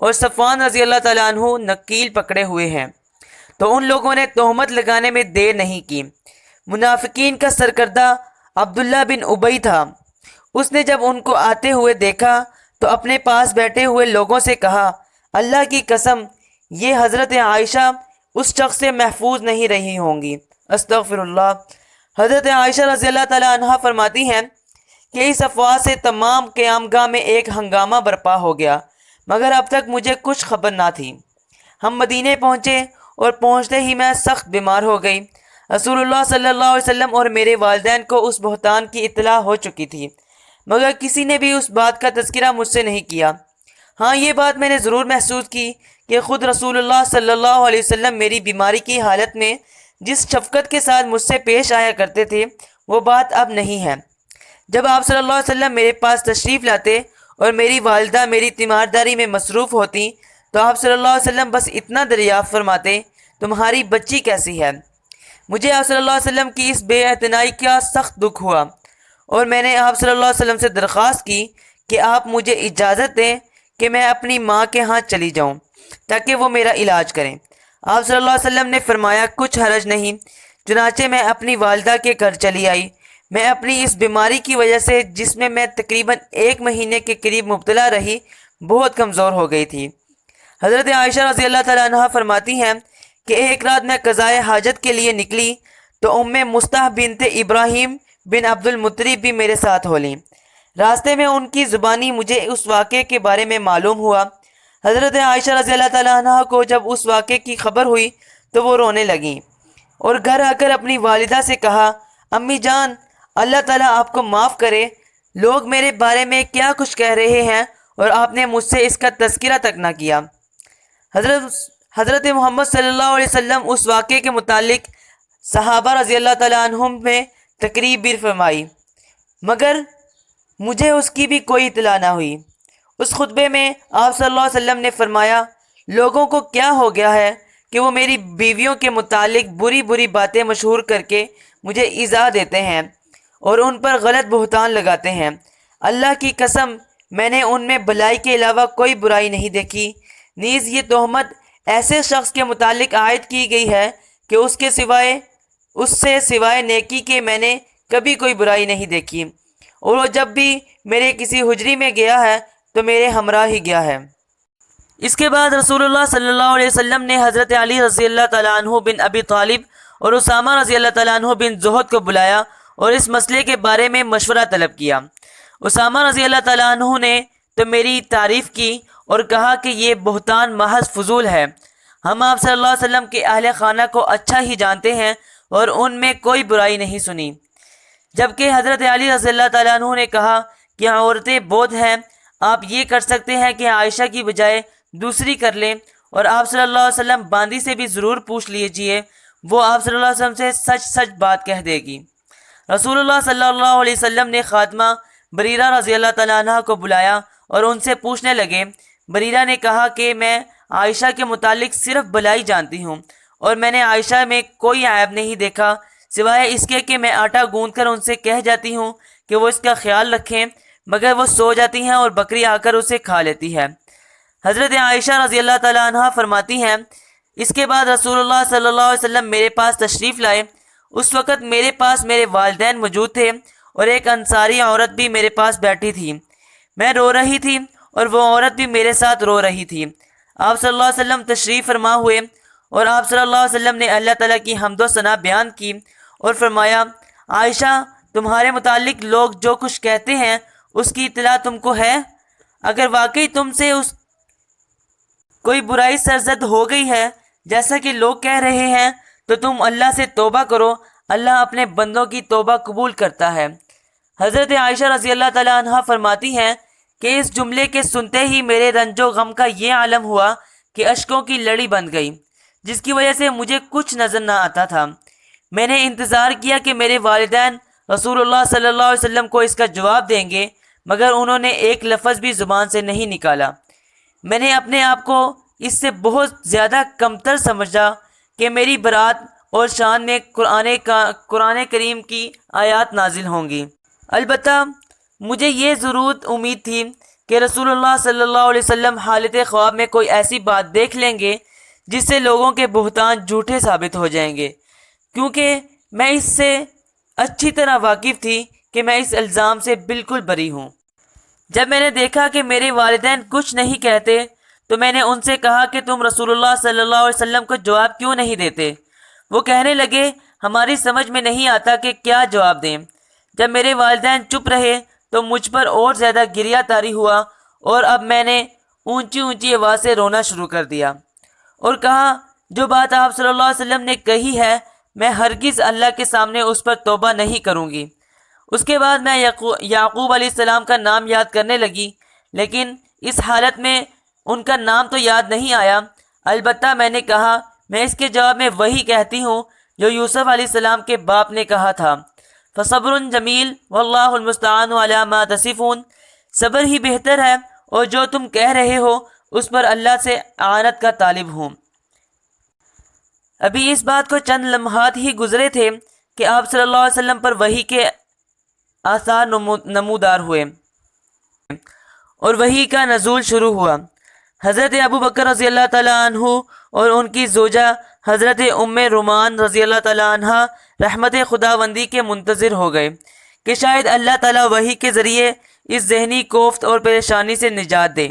اور صفوان رضی اللہ تعالیٰ عنہ نکیل پکڑے ہوئے ہیں۔ تو ان لوگوں نے تہمت لگانے میں دیر نہیں کی۔ منافقین کا سرکردہ عبداللہ بن ابی تھا۔ اس نے جب ان کو آتے ہوئے دیکھا تو اپنے پاس بیٹھے ہوئے لوگوں سے کہا، اللہ کی قسم یہ حضرت عائشہ اس شخص سے محفوظ نہیں رہی ہوں گی، استغفر اللہ۔ حضرت عائشہ رضی اللہ تعالیٰ عنہ فرماتی ہیں کہ اس افواہ سے تمام قیام گاہ میں ایک ہنگامہ برپا ہو گیا، مگر اب تک مجھے کچھ خبر نہ تھی۔ ہم مدینے پہنچے اور پہنچتے ہی میں سخت بیمار ہو گئی۔ رسول اللہ صلی اللہ علیہ وسلم اور میرے والدین کو اس بہتان کی اطلاع ہو چکی تھی، مگر کسی نے بھی اس بات کا تذکرہ مجھ سے نہیں کیا۔ ہاں، یہ بات میں نے ضرور محسوس کی کہ خود رسول اللہ صلی اللہ علیہ وسلم میری بیماری کی حالت میں جس شفقت کے ساتھ مجھ سے پیش آیا کرتے تھے وہ بات اب نہیں ہے۔ جب آپ صلی اللہ علیہ وسلم میرے پاس تشریف لاتے اور میری والدہ میری تیمارداری میں مصروف ہوتی تو آپ صلی اللہ علیہ وسلم بس اتنا دریافت فرماتے، تمہاری بچی کیسی ہے؟ مجھے آپ صلی اللہ علیہ وسلم کی اس بے اعتنائی کا سخت دکھ ہوا اور میں نے آپ صلی اللہ علیہ وسلم سے درخواست کی کہ آپ مجھے اجازت دیں کہ میں اپنی ماں کے ہاں چلی جاؤں تاکہ وہ میرا علاج کریں۔ آپ صلی اللہ علیہ وسلم نے فرمایا، کچھ حرج نہیں۔ چنانچہ میں اپنی والدہ کے گھر چلی آئی۔ میں اپنی اس بیماری کی وجہ سے جس میں تقریباً 1 مہینے کے قریب مبتلا رہی بہت کمزور ہو گئی تھی۔ حضرت عائشہ رضی اللہ تعالیٰ عنہ فرماتی ہیں کہ ایک رات میں قضائے حاجت کے لیے نکلی تو ام مصطح بنت ابراہیم بن عبد المطلب بھی میرے ساتھ ہو لیں۔ راستے میں ان کی زبانی مجھے اس واقعے کے بارے میں معلوم ہوا۔ حضرت عائشہ رضی اللہ تعالیٰ عنہ کو جب اس واقعے کی خبر ہوئی تو وہ رونے لگیں اور گھر آ کر اپنی والدہ سے کہا، امی جان، اللہ تعالیٰ آپ کو معاف کرے، لوگ میرے بارے میں کیا کچھ کہہ رہے ہیں اور آپ نے مجھ سے اس کا تذکرہ تک نہ کیا۔ حضرت محمد صلی اللہ علیہ وسلم اس واقعے کے متعلق صحابہ رضی اللہ تعالیٰ عنہم میں تقریر بھی فرمائی، مگر مجھے اس کی بھی کوئی اطلاع نہ ہوئی۔ اس خطبے میں آپ صلی اللہ علیہ وسلم نے فرمایا، لوگوں کو کیا ہو گیا ہے کہ وہ میری بیویوں کے متعلق بری بری باتیں مشہور کر کے مجھے ایذا دیتے ہیں اور ان پر غلط بہتان لگاتے ہیں۔ اللہ کی قسم میں نے ان میں بلائی کے علاوہ کوئی برائی نہیں دیکھی، نیز یہ تہمت ایسے شخص کے متعلق عائد کی گئی ہے کہ اس سے سوائے نیکی کے میں نے کبھی کوئی برائی نہیں دیکھی، اور وہ جب بھی میرے کسی حجری میں گیا ہے تو میرے ہمراہ ہی گیا ہے۔ اس کے بعد رسول اللہ صلی اللہ علیہ وسلم نے حضرت علی رضی اللہ تعالیٰ عنہ بن ابی طالب اور اسامہ رضی اللہ تعالیٰ عنہ بن زہد کو بلایا اور اس مسئلے کے بارے میں مشورہ طلب کیا۔ اسامہ رضی اللہ تعالیٰ عنہ نے تو میری تعریف کی اور کہا کہ یہ بہتان محض فضول ہے، ہم آپ صلی اللہ علیہ وسلم کے اہل خانہ کو اچھا ہی جانتے ہیں اور ان میں کوئی برائی نہیں سنی۔ جبکہ حضرت علی رضی اللہ تعالیٰ عنہ نے کہا کہ عورتیں بودھ ہیں، آپ یہ کر سکتے ہیں کہ عائشہ کی بجائے دوسری کر لیں، اور آپ صلی اللہ علیہ وسلم باندی سے بھی ضرور پوچھ لیجئے، وہ آپ صلی اللہ علیہ وسلم سے سچ سچ بات کہہ دے گی۔ رسول اللہ صلی اللہ علیہ وسلم نے خاتمہ بریرہ رضی اللہ تعالیٰ عنہ کو بلایا اور ان سے پوچھنے لگے۔ بریرہ نے کہا کہ میں عائشہ کے متعلق صرف بلائی جانتی ہوں اور میں نے عائشہ میں کوئی عیب نہیں دیکھا سوائے اس کے کہ میں آٹا گوندھ کر ان سے کہہ جاتی ہوں کہ وہ اس کا خیال رکھیں، مگر وہ سو جاتی ہیں اور بکری آ کر اسے کھا لیتی ہے۔ حضرت عائشہ رضی اللہ تعالیٰ عنہ فرماتی ہیں، اس کے بعد رسول اللہ صلی اللہ علیہ وسلم میرے پاس تشریف لائے۔ اس وقت میرے پاس میرے والدین موجود تھے اور ایک انصاری عورت بھی میرے پاس بیٹھی تھی۔ میں رو رہی تھی اور وہ عورت بھی میرے ساتھ رو رہی تھی۔ آپ صلی اللہ علیہ وسلم تشریف فرما ہوئے اور آپ صلی اللہ علیہ وسلم نے اللہ تعالیٰ کی حمد و ثنا بیان کی اور فرمایا، عائشہ، تمہارے متعلق لوگ جو کچھ کہتے ہیں اس کی اطلاع تم کو ہے؟ اگر واقعی تم سے کوئی برائی سرزد ہو گئی ہے جیسا کہ لوگ کہہ رہے ہیں تو تم اللہ سے توبہ کرو، اللہ اپنے بندوں کی توبہ قبول کرتا ہے۔ حضرت عائشہ رضی اللہ تعالیٰ عنہ فرماتی ہیں کہ اس جملے کے سنتے ہی میرے رنج و غم کا یہ عالم ہوا کہ اشکوں کی لڑی بن گئی، جس کی وجہ سے مجھے کچھ نظر نہ آتا تھا۔ میں نے انتظار کیا کہ میرے والدین رسول اللہ صلی اللہ علیہ وسلم کو اس کا جواب دیں گے، مگر انہوں نے ایک لفظ بھی زبان سے نہیں نکالا۔ میں نے اپنے آپ کو اس سے بہت زیادہ کمتر سمجھا کہ میری برات اور شان میں قرآن کریم کی آیات نازل ہوں گی۔ البتہ مجھے یہ ضرور امید تھی کہ رسول اللہ صلی اللہ علیہ وسلم حالت خواب میں کوئی ایسی بات دیکھ لیں گے جس سے لوگوں کے بہتان جھوٹے ثابت ہو جائیں گے، کیونکہ میں اس سے اچھی طرح واقف تھی کہ میں اس الزام سے بالکل بری ہوں۔ جب میں نے دیکھا کہ میرے والدین کچھ نہیں کہتے تو میں نے ان سے کہا کہ تم رسول اللہ صلی اللہ علیہ وسلم کو جواب کیوں نہیں دیتے؟ وہ کہنے لگے ہماری سمجھ میں نہیں آتا کہ کیا جواب دیں۔ جب میرے والدین چپ رہے تو مجھ پر اور زیادہ گریہ طاری ہوا اور اب میں نے اونچی اونچی آواز سے رونا شروع کر دیا اور کہا جو بات آپ صلی اللہ علیہ وسلم نے کہی ہے میں ہرگز اللہ کے سامنے اس پر توبہ نہیں کروں گی۔ اس کے بعد میں یعقوب علیہ السلام کا نام یاد کرنے لگی، لیکن اس حالت میں ان کا نام تو یاد نہیں آیا۔ البتہ میں نے کہا میں اس کے جواب میں وہی کہتی ہوں جو یوسف علیہ السلام کے باپ نے کہا تھا، فصبر جمیل واللہ المستعان علی ما تصفون، صبر ہی بہتر ہے اور جو تم کہہ رہے ہو اس پر اللہ سے اعانت کا طالب ہوں۔ ابھی اس بات کو چند لمحات ہی گزرے تھے کہ آپ صلی اللہ علیہ وسلم پر وحی کے آثار نمودار ہوئے اور وحی کا نزول شروع ہوا۔ حضرت ابو بکر رضی اللہ تعالیٰ عنہ اور ان کی زوجہ حضرت ام رومان رضی اللہ تعالیٰ عنہ رحمت خداوندی کے منتظر ہو گئے کہ شاید اللہ تعالیٰ وحی کے ذریعے اس ذہنی کوفت اور پریشانی سے نجات دے۔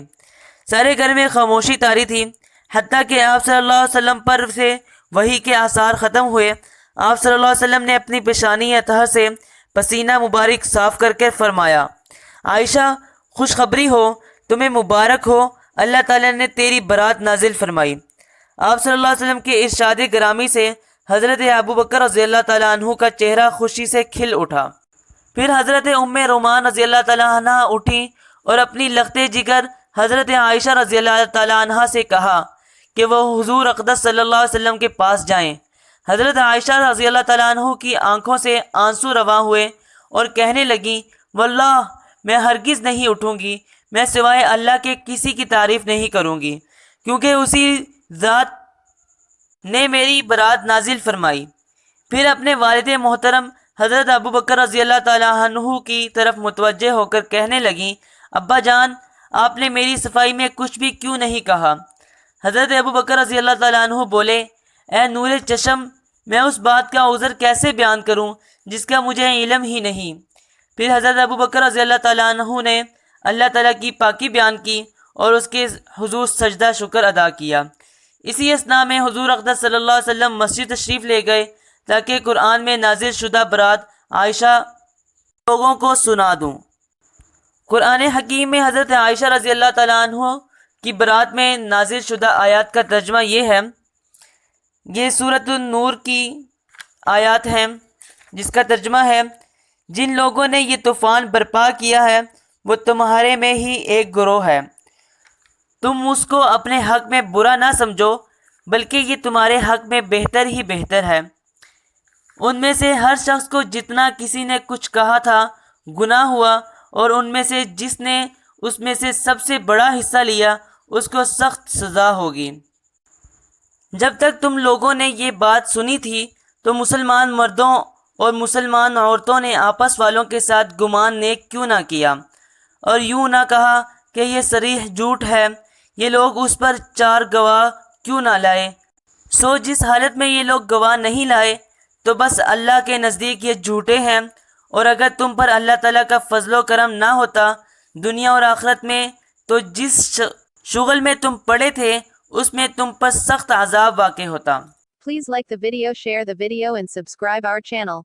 سارے گھر میں خاموشی طاری تھی، حتیٰ کہ آپ صلی اللہ علیہ وسلم پر سے وحی کے آثار ختم ہوئے۔ آپ صلی اللہ علیہ وسلم نے اپنی پیشانی اطہر سے پسینہ مبارک صاف کر کے فرمایا، عائشہ خوشخبری ہو، تمہیں مبارک ہو، اللہ تعالیٰ نے تیری برات نازل فرمائی۔ آپ صلی اللہ علیہ وسلم کے ارشاد گرامی سے حضرت ابو بکر رضی اللہ تعالیٰ عنہ کا چہرہ خوشی سے کھل اٹھا۔ پھر حضرت ام رومان رضی اللہ تعالیٰ عنہ اٹھی اور اپنی لخت جگر حضرت عائشہ رضی اللہ تعالیٰ عنہ سے کہا کہ وہ حضور اقدس صلی اللہ علیہ وسلم کے پاس جائیں۔ حضرت عائشہ رضی اللہ تعالیٰ عنہ کی آنکھوں سے آنسو رواں ہوئے اور کہنے لگیں واللہ میں ہرگز نہیں اٹھوں گی، میں سوائے اللہ کے کسی کی تعریف نہیں کروں گی، کیونکہ اسی ذات نے میری برات نازل فرمائی۔ پھر اپنے والد محترم حضرت ابو بکر رضی اللہ تعالیٰ عنہ کی طرف متوجہ ہو کر کہنے لگیں ابا جان آپ نے میری صفائی میں کچھ بھی کیوں نہیں کہا؟ حضرت ابو بکر رضی اللہ تعالیٰ عنہ بولے اے نور چشم، میں اس بات کا عذر کیسے بیان کروں جس کا مجھے علم ہی نہیں۔ پھر حضرت ابو بکر رضی اللہ تعالیٰ عنہ نے اللہ تعالیٰ کی پاکی بیان کی اور اس کے حضور سجدہ شکر ادا کیا۔ اسی اثناء میں حضور اقدس صلی اللہ علیہ وسلم مسجد تشریف لے گئے تاکہ قرآن میں نازل شدہ برات عائشہ لوگوں کو سنا دوں۔ قرآن حکیم میں حضرت عائشہ رضی اللہ تعالیٰ عنہ کی برات میں نازل شدہ آیات کا ترجمہ یہ ہے، یہ سورۃ النور کی آیات ہیں جس کا ترجمہ ہے جن لوگوں نے یہ طوفان برپا کیا ہے وہ تمہارے میں ہی ایک گروہ ہے، تم اس کو اپنے حق میں برا نہ سمجھو بلکہ یہ تمہارے حق میں بہتر ہی بہتر ہے۔ ان میں سے ہر شخص کو جتنا کسی نے کچھ کہا تھا گناہ ہوا اور ان میں سے جس نے اس میں سے سب سے بڑا حصہ لیا اس کو سخت سزا ہوگی۔ جب تک تم لوگوں نے یہ بات سنی تھی تو مسلمان مردوں اور مسلمان عورتوں نے آپس والوں کے ساتھ گمان نیک کیوں نہ کیا اور یوں نہ کہا کہ یہ صریح جھوٹ ہے، یہ لوگ اس پر 4 گواہ کیوں نہ لائے؟ سو جس حالت میں یہ لوگ گواہ نہیں لائے تو بس اللہ کے نزدیک یہ جھوٹے ہیں، اور اگر تم پر اللہ تعالیٰ کا فضل و کرم نہ ہوتا دنیا اور آخرت میں تو جس شغل میں تم پڑے تھے اس میں تم پر سخت عذاب واقع ہوتا۔ Please like the video, share the video and subscribe our channel.